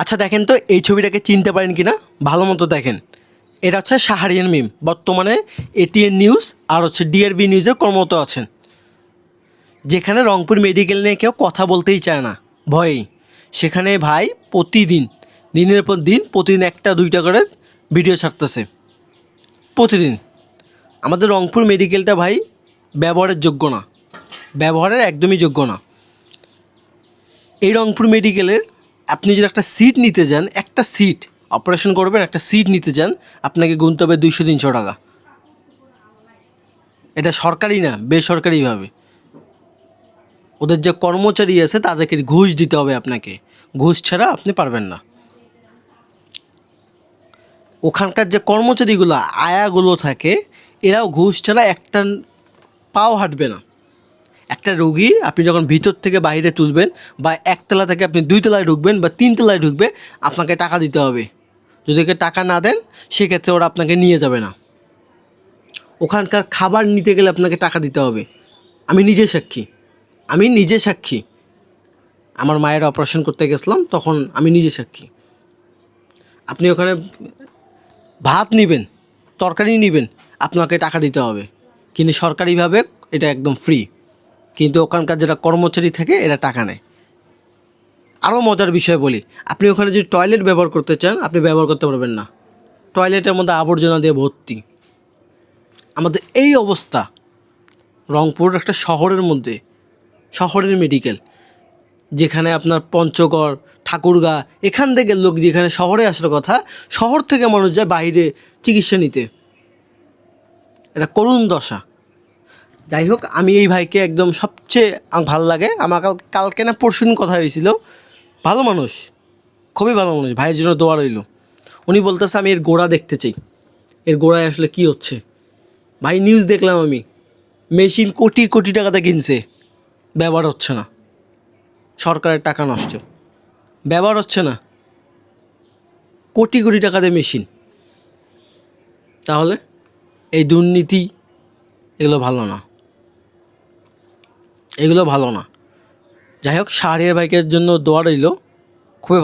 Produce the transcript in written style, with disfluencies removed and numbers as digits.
আচ্ছা দেখেন তো এই ছবিটাকে চিনতে পারেন কি না, ভালো মতো দেখেন। এটা হচ্ছে শাহরিয়ার মিম, বর্তমানে এটিএন নিউজ আর হচ্ছে ডিআরবি নিউজে কর্মরত আছেন, যেখানে রংপুর মেডিকেল নিয়ে কেউ কথা বলতেই চায় না ভয়েই। সেখানে ভাই প্রতিদিন, দিনের পর দিন, প্রতিদিন একটা দুইটা করে ভিডিও ছাড়তেছে প্রতিদিন। আমাদের রংপুর মেডিকেলটা ভাই ব্যবহারের যোগ্য না, ব্যবহারের একদমই যোগ্য না। এই রংপুর মেডিকেলের আপনি যদি একটা সিট নিতে যান, একটা সিট অপারেশন করবেন, একটা সিট নিতে যান, আপনাকে গুনতে হবে 200-300 টাকা। এটা সরকারি না, বেসরকারিভাবে। ওদের যে কর্মচারী আছে তাদেরকে ঘুষ দিতে হবে আপনাকে, ঘুষ ছাড়া আপনি পারবেন না। ওখানকার যে কর্মচারীগুলো আয়াগুলো থাকে, এরাও ঘুষ ছাড়া একটা পাও হাঁটবে না। একটা রোগী আপনি যখন ভিতর থেকে বাইরে তুলবেন, বা একতলা থেকে আপনি 2 তলায় ঢুকবেন বা 3 তলায় ঢুকবে, আপনাকে টাকা দিতে হবে। যদি টাকা না দেন সেক্ষেত্রে ওরা আপনাকে নিয়ে যাবে না। ওখানকার খাবার নিতে গেলে আপনাকে টাকা দিতে হবে। আমি নিজে সাক্ষী। আমার মায়ের অপারেশন করতে গেছিলাম, তখন আমি নিজে সাক্ষী। আপনি ওখানে ভাত নেবেন, তরকারি নেবেন, আপনাকে টাকা দিতে হবে। কিন্তু সরকারিভাবে এটা একদম ফ্রি। কিন্তু ওখানকার যারা কর্মচারী থাকে এরা টাকা নেয়। আরও মজার বিষয় বলি, আপনি ওখানে যদি টয়লেট ব্যবহার করতে চান, আপনি ব্যবহার করতে পারবেন না। টয়লেটের মধ্যে আবর্জনা দিয়ে ভর্তি। আমাদের এই অবস্থা রংপুর একটা শহরের মধ্যে, শহরের মেডিকেল, যেখানে আপনার পঞ্চগড়, ঠাকুরগাঁ, এখান থেকে লোক যেখানে শহরে আসার কথা, শহর থেকে মানুষ যায় বাইরে চিকিৎসা নিতে। এটা করুণ দশা। যাই হোক, আমি এই ভাইকে একদম সবচেয়ে আমার ভালো লাগে। আমার কালকে না পরশুদিন কথা হয়েছিল। ভালো মানুষ, খুবই ভালো মানুষ, ভাইয়ের জন্য দোয়া রইল। উনি বলতেছে আমি এর গোড়া দেখতে চাই, এর গোড়ায় আসলে কী হচ্ছে। ভাই নিউজ দেখলাম আমি, মেশিন কোটি কোটি টাকাতে কিনছে, ব্যবহার হচ্ছে না, সরকারের টাকা নষ্ট, ব্যবহার হচ্ছে না, কোটি কোটি টাকাতে মেশিন। তাহলে এই দুর্নীতি, এগুলো ভালো না, এগুলো ভালো না। যাই হোক, শাহরিয়ার ভাইকের জন্য দোয়া রইল, খুবই ভালো।